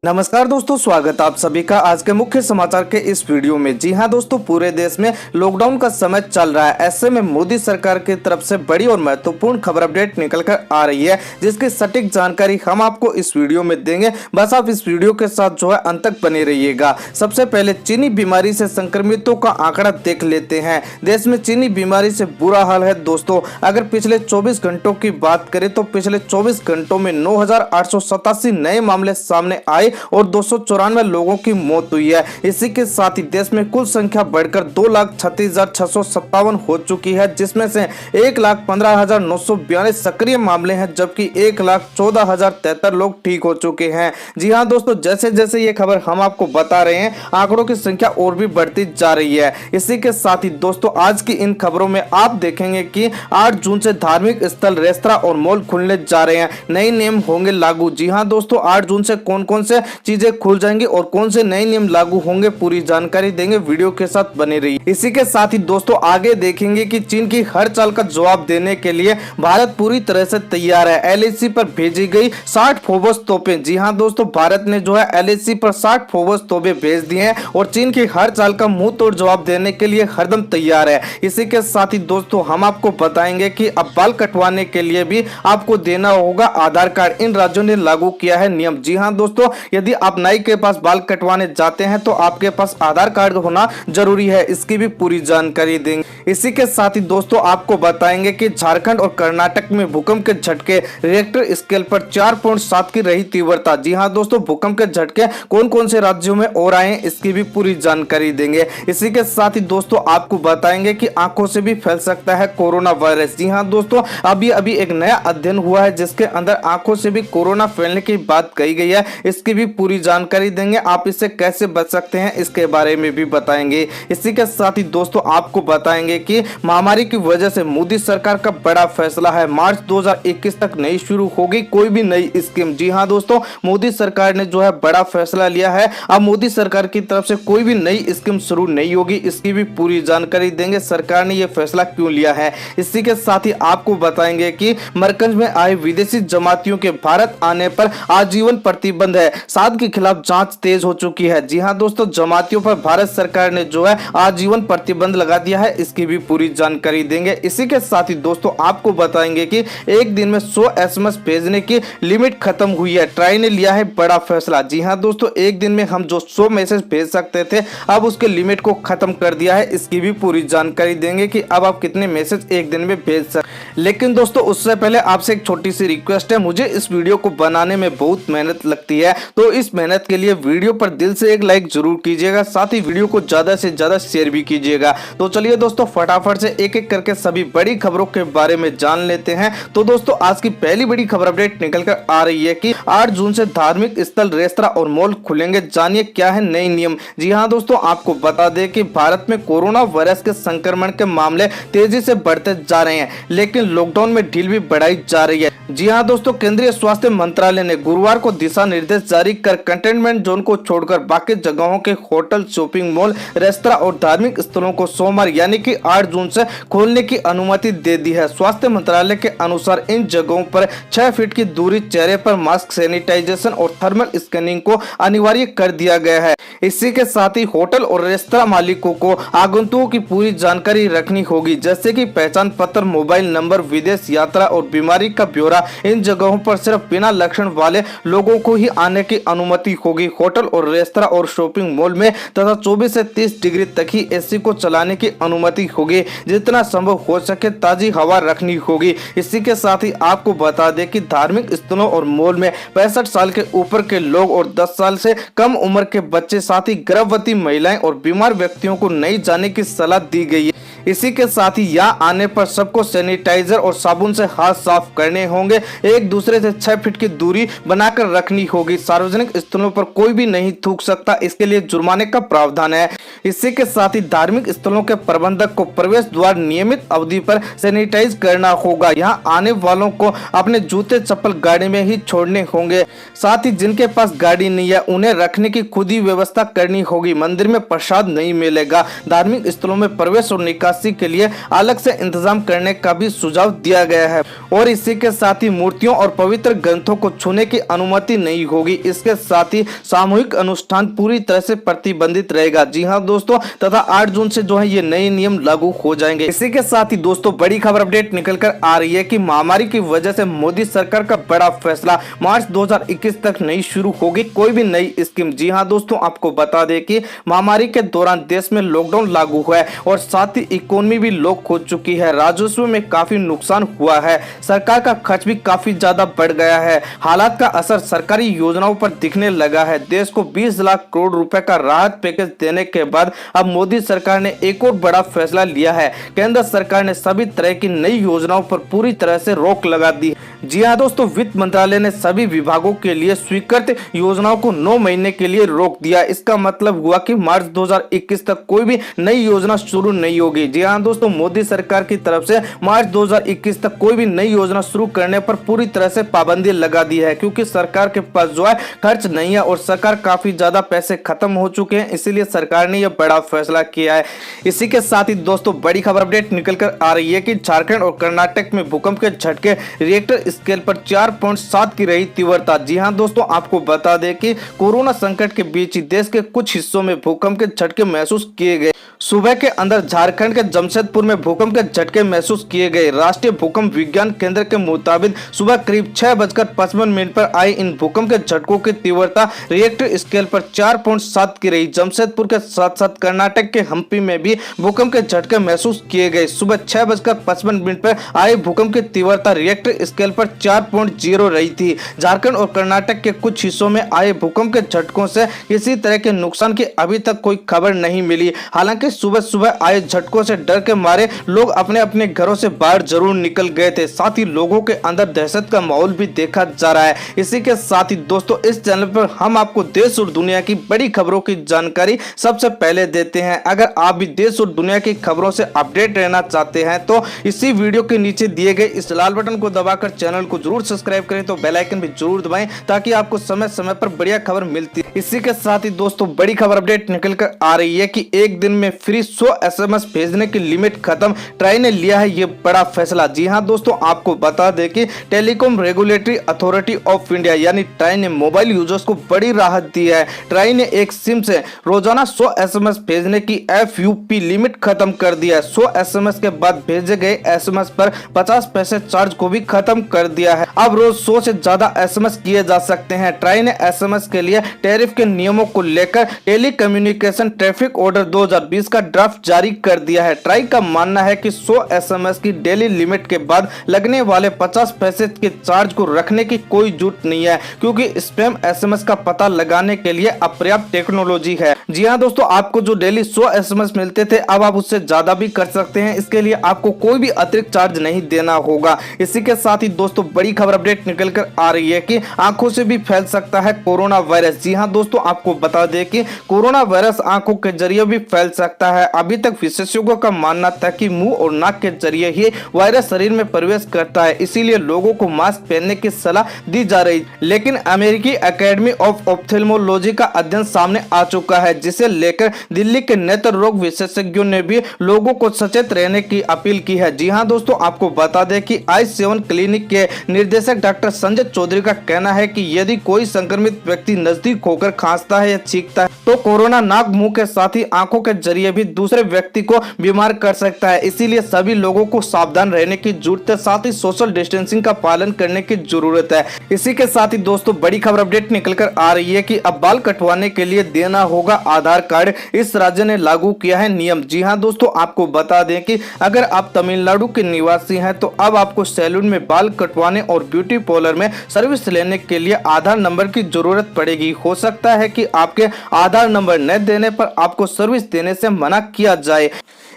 नमस्कार दोस्तों, स्वागत आप सभी का आज के मुख्य समाचार के इस वीडियो में। जी हां दोस्तों, पूरे देश में लॉकडाउन का समय चल रहा है। ऐसे में मोदी सरकार की तरफ से बड़ी और महत्वपूर्ण खबर अपडेट निकल कर आ रही है, जिसकी सटीक जानकारी हम आपको इस वीडियो में देंगे। बस आप इस वीडियो के साथ जो है अंत तक बने रहिएगा। सबसे पहले चीनी बीमारी से संक्रमितों का आंकड़ा देख लेते हैं। देश में चीनी बीमारी से बुरा हाल है दोस्तों। अगर पिछले 24 घंटों की बात करें तो पिछले 24 घंटों में 9,887 नए मामले सामने आए और 294 लोगों की मौत हुई है। इसी के साथ ही देश में कुल संख्या बढ़कर 2,36,657 हो चुकी है, जिसमें से 1,15,942 सक्रिय मामले हैं, जबकि 1,14,073 लोग ठीक हो चुके हैं। जी हां दोस्तों, जैसे जैसे ये खबर हम आपको बता रहे हैं, आंकड़ों की संख्या और भी बढ़ती जा रही है। इसी के साथ ही दोस्तों, आज की इन खबरों में आप देखेंगे कि 8 जून से धार्मिक स्थल, रेस्तरां और मॉल खुलने जा रहे हैं। नए नियम होंगे लागू। जी हां दोस्तों, 8 जून से कौन कौन से चीजें खुल जाएंगी और कौन से नए नियम लागू होंगे, पूरी जानकारी देंगे। वीडियो के साथ बने रहिए। इसी के साथ ही दोस्तों, आगे देखेंगे कि चीन की हर चाल का जवाब देने के लिए भारत पूरी तरह से तैयार है। एलएसी पर भेजी गई 60 फोर्स तोपें। जी हां दोस्तों, भारत ने जो है एलएसी पर 60 फोर्स तोपें भेज दिए हैं और चीन की हर चाल का मुंह तोड़ जवाब देने के लिए हरदम तैयार है। इसी के साथ ही दोस्तों, हम आपको बताएंगे कि अब बाल कटवाने के लिए भी आपको देना होगा आधार कार्ड। इन राज्यों ने लागू किया है नियम। जी हां दोस्तों, यदि आप नाई के पास बाल कटवाने जाते हैं तो आपके पास आधार कार्ड होना जरूरी है। इसकी भी पूरी जानकारी देंगे। इसी के साथ ही दोस्तों, आपको बताएंगे कि झारखंड और कर्नाटक में भूकंप के झटके रिएक्टर स्केल पर 4.7 की रही तीव्रता। जी हां दोस्तों, भूकंप के झटके कौन कौन से राज्यों में और आए हैं, इसकी भी पूरी जानकारी देंगे। इसी के साथ ही दोस्तों, आपको बताएंगे कि आंखों से भी फैल सकता है कोरोना वायरस। जी हां दोस्तों, अभी एक नया अध्ययन हुआ है जिसके अंदर आंखों से भी कोरोना फैलने की बात कही गई है। इसकी भी पूरी जानकारी देंगे। आप इससे कैसे बच सकते हैं, इसके बारे में भी बताएंगे। इसी के साथ ही दोस्तों, आपको बताएंगे कि महामारी की वजह से मोदी सरकार का बड़ा फैसला है। मार्च 2021 तक नहीं शुरू होगी कोई भी नई स्कीम। जी हां दोस्तों, मोदी सरकार ने जो है बड़ा फैसला लिया है। अब मोदी सरकार की तरफ से कोई भी नई स्कीम शुरू नहीं होगी। इसकी भी पूरी जानकारी देंगे, सरकार ने यह फैसला क्यों लिया है। इसी के साथ ही आपको बताएंगे कि मरकज में आए विदेशी जमातियों के भारत आने पर आजीवन प्रतिबंध है। साथ के खिलाफ जांच तेज हो चुकी है। जी हां दोस्तों, जमातियों पर भारत सरकार ने जो है आजीवन प्रतिबंध लगा दिया है। इसकी भी पूरी जानकारी देंगे। इसी के साथ ही दोस्तों, आपको बताएंगे कि एक दिन में 100 एसएमएस भेजने की लिमिट खत्म हुई है। ट्राई ने लिया है बड़ा फैसला। जी हां दोस्तों, एक दिन में हम जो 100 मैसेज भेज सकते थे, अब उसके लिमिट को खत्म कर दिया है। इसकी भी पूरी जानकारी देंगे कि अब आप कितने मैसेज एक दिन में भेज सकते। लेकिन दोस्तों, उससे पहले आपसे एक छोटी सी रिक्वेस्ट है। मुझे इस वीडियो को बनाने में बहुत मेहनत लगती है, तो इस मेहनत के लिए वीडियो पर दिल से एक लाइक जरूर कीजिएगा। साथ ही वीडियो को ज्यादा से ज्यादा शेयर भी कीजिएगा। तो चलिए दोस्तों, फटाफट से एक एक करके सभी बड़ी खबरों के बारे में जान लेते हैं। तो दोस्तों, आज की पहली बड़ी खबर अपडेट निकल कर आ रही है कि 8 जून से धार्मिक स्थल, रेस्तरां और मॉल खुलेंगे। जानिए क्या है नए नियम। जी हाँ दोस्तों, आपको बता दें कि भारत में कोरोना वायरस के संक्रमण के मामले तेजी से बढ़ते जा रहे हैं, लेकिन लॉकडाउन में ढील भी बढ़ाई जा रही है। जी हाँ दोस्तों, केंद्रीय स्वास्थ्य मंत्रालय ने गुरुवार को दिशा निर्देश जारी कर कंटेनमेंट जोन को छोड़कर बाकी जगहों के होटल, शॉपिंग मॉल, रेस्तरां और धार्मिक स्थलों को सोमवार यानी कि 8 जून से खोलने की अनुमति दे दी है। स्वास्थ्य मंत्रालय के अनुसार इन जगहों पर 6 फीट की दूरी, चेहरे पर मास्क, सैनिटाइजेशन और थर्मल स्कैनिंग को अनिवार्य कर दिया गया है। इसी के साथ ही होटल और रेस्तरां मालिकों को आगंतुकों की पूरी जानकारी रखनी होगी, जैसे कि पहचान पत्र, मोबाइल नंबर, विदेश यात्रा और बीमारी का ब्यौरा। इन जगहों पर सिर्फ बिना लक्षण वाले लोगों को ही आने की अनुमति होगी। होटल और रेस्तरां और शॉपिंग मॉल में तथा 24 से 30 डिग्री तक ही एसी को चलाने की अनुमति होगी। जितना संभव हो सके ताजी हवा रखनी होगी। इसी के साथ ही आपको बता दें कि धार्मिक स्थलों और मॉल में 65 साल के ऊपर के लोग और 10 साल से कम उम्र के बच्चे, साथ ही गर्भवती महिलाएं और बीमार व्यक्तियों को नहीं जाने की सलाह दी गई है। इसी के साथ ही यहाँ आने पर सबको सैनिटाइजर और साबुन से हाथ साफ करने होंगे। एक दूसरे से 6 फीट की दूरी बनाकर रखनी होगी। सार्वजनिक स्थलों पर कोई भी नहीं थूक सकता, इसके लिए जुर्माने का प्रावधान है। इसी के साथ ही धार्मिक स्थलों के प्रबंधक को प्रवेश द्वार नियमित अवधि पर सैनिटाइज करना होगा। यहाँ आने वालों को अपने जूते चप्पल गाड़ी में ही छोड़ने होंगे। साथ ही जिनके पास गाड़ी नहीं है उन्हें रखने की खुद ही व्यवस्था करनी होगी। मंदिर में प्रसाद नहीं मिलेगा। धार्मिक स्थलों में प्रवेश और निकासी के लिए अलग से इंतजाम करने का भी सुझाव दिया गया है। और इसी के साथ ही मूर्तियों और पवित्र ग्रंथों को छूने की अनुमति नहीं होगी। इसके साथ ही सामूहिक अनुष्ठान पूरी तरह से प्रतिबंधित रहेगा। जी हाँ दोस्तों, तथा 8 जून से जो है ये नए नियम लागू हो जाएंगे। इसी के साथ ही दोस्तों बड़ी खबर अपडेट निकल कर आ रही है कि महामारी की वजह से मोदी सरकार का बड़ा फैसला, मार्च 2021 तक नहीं शुरू होगी कोई भी नई स्कीम। जी हाँ दोस्तों, आपको बता दें कि महामारी के दौरान देश में लॉकडाउन लागू हुआ है और साथ ही इकोनॉमी भी लॉक हो चुकी है। राजस्व में काफी नुकसान हुआ है। सरकार का खर्च भी काफी ज्यादा बढ़ गया है। हालात का असर सरकारी योजनाओं पर दिखने लगा है। देश को 20 लाख करोड़ रुपए का राहत पैकेज देने के बाद अब मोदी सरकार ने एक और बड़ा फैसला लिया है। केंद्र सरकार ने सभी तरह की नई योजनाओं पर पूरी तरह से रोक लगा दी। जी हाँ दोस्तों, वित्त मंत्रालय ने सभी विभागों के लिए स्वीकृत योजनाओं को 9 महीने के लिए रोक दिया। इसका मतलब हुआ कि मार्च 2021 तक कोई भी नई योजना शुरू नहीं होगी। जी हाँ दोस्तों, मोदी सरकार की तरफ से मार्च 2021 तक कोई भी नई योजना शुरू करने पर पूरी तरह से पाबंदी लगा दी है, क्योंकि सरकार के पास जो है खर्च नहीं है और सरकार काफी ज्यादा पैसे खत्म हो चुके हैं। इसीलिए सरकार ने यह बड़ा फैसला किया है। इसी के साथ ही दोस्तों बड़ी खबर अपडेट निकल कर आ रही है कि झारखंड और कर्नाटक में भूकंप के झटके रिएक्टर स्केल पर 4.7 की रही तीव्रता। जी हाँ दोस्तों, आपको बता दें कि कोरोना संकट के बीच ही देश के कुछ हिस्सों में भूकंप के झटके महसूस किए गए। सुबह के अंदर झारखंड के जमशेदपुर में भूकंप के झटके महसूस किए गए। राष्ट्रीय भूकंप विज्ञान केंद्र के मुताबिक सुबह करीब 6:55 पर आई इन भूकंप के झटकों की तीव्रता रिएक्टर स्केल पर 4.7 की रही। जमशेदपुर के साथ साथ कर्नाटक के हम्पी में भी भूकंप के झटके महसूस किए गए। सुबह 6:55 पर आए भूकंप की तीव्रता रिएक्टर स्केल पर 4.0 रही थी। झारखंड और कर्नाटक के कुछ हिस्सों में आए भूकंप के झटकों से किसी तरह के नुकसान की अभी तक कोई खबर नहीं मिली। हालांकि सुबह सुबह आए झटकों से डर के मारे लोग अपने अपने घरों से बाहर जरूर निकल गए थे। साथ ही लोगों के अंदर दहशत का माहौल भी देखा जा रहा है। इसी के साथ ही दोस्तों इस चैनल पर हम आपको देश और दुनिया की बड़ी खबरों की जानकारी सबसे पहले देते हैं। अगर आप भी देश और दुनिया की खबरों से अपडेट रहना चाहते हैं तो इसी वीडियो के नीचे दिए गए इस लाल बटन को दबाकर चैनल को जरूर सब्सक्राइब करें, तो बेल आइकन भी जरूर दबाएं ताकि आपको समय समय पर बढ़िया खबर मिलती है। इसी के साथ ही दोस्तों बड़ी खबर अपडेट निकल कर आ रही है कि एक दिन में फ्री 100 SMS भेजने की लिमिट खत्म। ट्राई ने लिया है ये बड़ा फैसला। जी हाँ दोस्तों, आपको बता दें कि telecom regulatory authority of India यानी ट्राई ने मोबाइल यूजर्स को बड़ी राहत दी है। ट्राई ने एक सिम से रोजाना 100 SMS भेजने की FUP लिमिट खत्म कर दिया है। 100 SMS के बाद भेजे गए SMS पर 50 पैसे चार्ज को भी खत्म कर दिया है। अब रोज 100 से ज्यादा SMS किए जा सकते हैं। ट्राई ने SMS के लिए टैरिफ के नियमों को लेकर टेलीकम्युनिकेशन ट्रैफिक ऑर्डर 2020 का ड्राफ्ट जारी कर दिया है। ट्राई का मानना है कि 100 SMS की डेली लिमिट के बाद लगने वाले 50 पैसे के चार्ज को रखने की कोई जरूरत नहीं है, क्योंकि स्पैम SMS का पता लगाने के लिए अपर्याप्त टेक्नोलॉजी है। जी हाँ दोस्तों, आपको जो डेली 100 SMS मिलते थे अब आप उससे ज्यादा भी कर सकते हैं। इसके लिए आपको कोई भी अतिरिक्त चार्ज नहीं देना होगा। इसी के साथ ही दोस्तों बड़ी खबर अपडेट निकल कर आ रही है कि आंखों से भी फैल सकता है कोरोना वायरस। जी हाँ दोस्तों, आपको बता दें कि कोरोना वायरस आंखों के जरिए भी फैल सकता है। अभी तक विशेषज्ञों का मानना था कि मुंह और नाक के जरिए ही वायरस शरीर में प्रवेश करता है, इसीलिए लोगों को मास्क पहनने की सलाह दी जा रही। लेकिन अमेरिकी एकेडमी ऑफ ऑप्थेल्मोलॉजी का अध्ययन सामने आ चुका है, जिसे लेकर दिल्ली के नेत्र रोग विशेषज्ञों ने भी लोगों को सचेत रहने की अपील की है। जी हाँ दोस्तों, आपको बता दें कि आई7 क्लिनिक के निर्देशक डॉक्टर संजय चौधरी का कहना है कि यदि कोई संक्रमित व्यक्ति नजदीक होकर खांसता है या छींकता है तो कोरोना नाक मुंह के साथ ही आंखों के जरिए भी दूसरे व्यक्ति को बीमार कर सकता है। इसीलिए सभी लोगों को सावधान रहने की जरूरत है, साथ ही सोशल डिस्टेंसिंग का पालन करने की जरूरत है। इसी के साथ ही दोस्तों बड़ी खबर अपडेट निकल कर आ रही है कि अब बाल कटवाने के लिए देना होगा आधार कार्ड। इस राज्य ने लागू किया है नियम। जी हाँ दोस्तों, आपको बता दें कि अगर आप तमिलनाडु के निवासी हैं तो अब आपको सैलून में बाल कटवाने और ब्यूटी पार्लर में सर्विस लेने के लिए आधार नंबर की जरूरत पड़ेगी। हो सकता है कि आपके आधार नंबर न देने पर आपको सर्विस देने से मना किया जाए।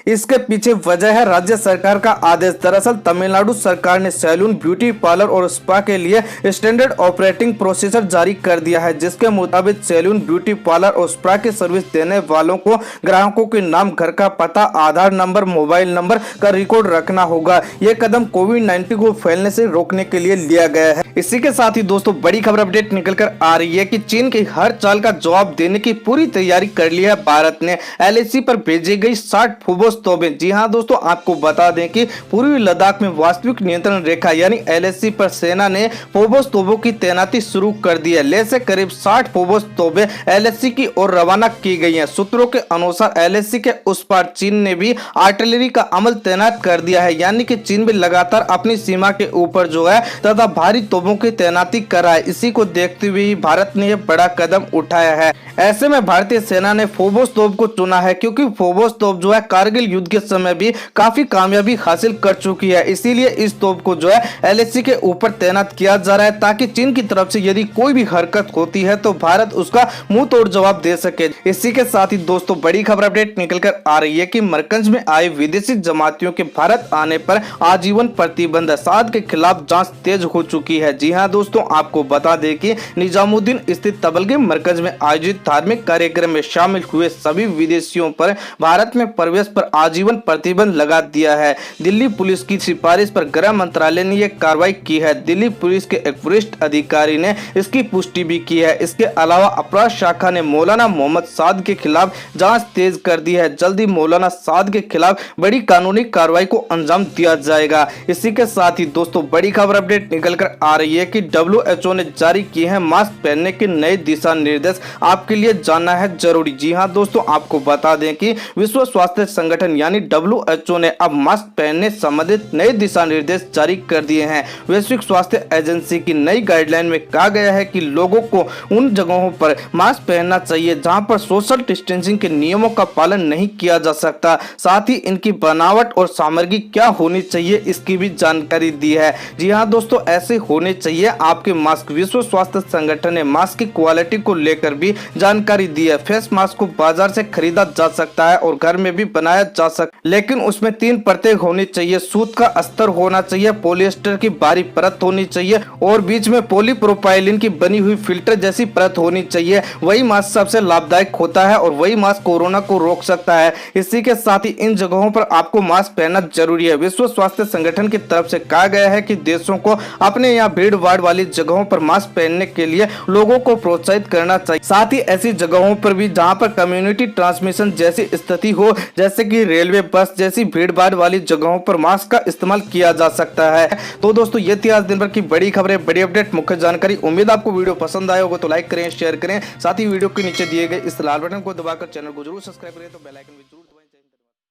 इसके पीछे वजह है राज्य सरकार का आदेश। दरअसल तमिलनाडु सरकार ने सैलून, ब्यूटी पार्लर और स्पा के लिए स्टैंडर्ड ऑपरेटिंग प्रोसीजर जारी कर दिया है, जिसके मुताबिक सैलून, ब्यूटी पार्लर और स्पा की सर्विस देने वालों को ग्राहकों के नाम, घर का पता, आधार नंबर, मोबाइल नंबर का रिकॉर्ड रखना होगा। ये कदम कोविड-19 को फैलने से रोकने के लिए लिया गया है। इसी के साथ ही दोस्तों बड़ी खबर अपडेट निकल कर आ रही है कि चीन की हर चाल का जवाब देने की पूरी तैयारी कर ली है भारत ने। LAC पर भेजी गई 60 फोबोस तोपें। जी हां दोस्तों, आपको बता दें कि पूर्वी लद्दाख में वास्तविक नियंत्रण रेखा यानी LAC पर सेना ने फोबोस तोपों की तैनाती शुरू कर दी है। ले से करीब 60 फोबोस तोपें LAC की ओर रवाना की गई हैं। सूत्रों के अनुसार LAC के उस पार चीन ने भी आर्टिलरी का अमल तैनात कर दिया है, यानी कि चीन भी लगातार अपनी सीमा के ऊपर जो है तथा भारी तोपों की तैनाती करा है। इसी को देखते हुए भारत ने यह बड़ा कदम उठाया है। ऐसे में भारतीय सेना ने फोबोस तोप को चुना है, क्योंकि फोबोस तोप जो है कारगिल युद्ध के समय भी काफी कामयाबी हासिल कर चुकी है। इसीलिए इस तोप को जो है LAC के ऊपर तैनात किया जा रहा है, ताकि चीन की तरफ से यदि कोई भी हरकत होती है तो भारत उसका मुंह तोड़ जवाब दे सके। इसी के साथ ही दोस्तों बड़ी खबर अपडेट निकल कर आ रही है कि मरकज में आए विदेशी जमातियों के भारत आने पर आजीवन प्रतिबंध। साद के खिलाफ जांच तेज हो चुकी है। जी हां दोस्तों, आपको बता दें कि निजामुद्दीन स्थित तबलगी मरकज में आयोजित धार्मिक कार्यक्रम में शामिल हुए सभी विदेशियों पर भारत में प्रवेश पर आजीवन प्रतिबंध लगा दिया है। दिल्ली पुलिस की सिफारिश पर गृह मंत्रालय ने यह कार्रवाई की है। दिल्ली पुलिस के एक वरिष्ठ अधिकारी ने इसकी पुष्टि भी की है। इसके अलावा अपराध शाखा ने मौलाना मोहम्मद साद के खिलाफ जांच तेज कर दी है। जल्दी मौलाना साद के खिलाफ बड़ी कानूनी कार्रवाई को अंजाम दिया जाएगा। इसी के साथ ही दोस्तों बड़ी खबर अपडेट निकल कर आ रही है कि WHO ने जारी किए हैं मास्क पहनने के नए दिशा निर्देश। आपके लिए जानना है जरूरी। जी हां दोस्तों, आपको बता दें कि विश्व स्वास्थ्य संगठन यानी WHO ने अब मास्क पहनने संबंधित नए दिशा निर्देश जारी कर दिए हैं। वैश्विक स्वास्थ्य एजेंसी की नई गाइडलाइन में कहा गया है कि लोगों को उन जगहों पर मास्क पहनना चाहिए जहां पर सोशल डिस्टेंसिंग के नियमों का पालन नहीं किया जा सकता। साथ ही इनकी बनावट और सामग्री क्या होनी चाहिए इसकी भी जानकारी दी है। जी हां दोस्तों, ऐसे होने चाहिए आपके मास्क। विश्व स्वास्थ्य संगठन ने मास्क की क्वालिटी को लेकर भी जानकारी दी है। फेस मास्क को बाजार से खरीदा जा सकता है और घर में भी बनाया जा सकता है, लेकिन उसमें 3 परतें होनी चाहिए। सूत का अस्तर होना चाहिए, पॉलिएस्टर की बारीक परत होनी चाहिए और बीच में पॉलीप्रोपाइलिन की बनी हुई फिल्टर जैसी परत होनी चाहिए। वही मास्क सबसे लाभदायक होता है और वही मास्क कोरोना को रोक सकता है। इसी के साथ ही इन जगहों पर आपको मास्क पहनना जरूरी है। विश्व स्वास्थ्य संगठन की तरफ से कहा गया है कि देशों को अपने यहाँ भीड़ भाड़ वाली जगहों पर मास्क पहनने के लिए लोगों को प्रोत्साहित करना चाहिए। साथ ही ऐसी जगहों पर भी जहां पर कम्युनिटी ट्रांसमिशन जैसी स्थिति हो, जैसे कि रेलवे, बस जैसी भीड़ भाड़ वाली जगहों पर मास्क का इस्तेमाल किया जा सकता है। तो दोस्तों ये थी आज दिन भर की बड़ी खबरें, बड़ी अपडेट, मुख्य जानकारी। उम्मीद आपको वीडियो पसंद आया होगा, तो लाइक करें, शेयर करें। साथ ही वीडियो के नीचे दिए गए इस लाल बटन को दबाकर चैनल को जरूर सब्सक्राइब करें। तो बेल आइकन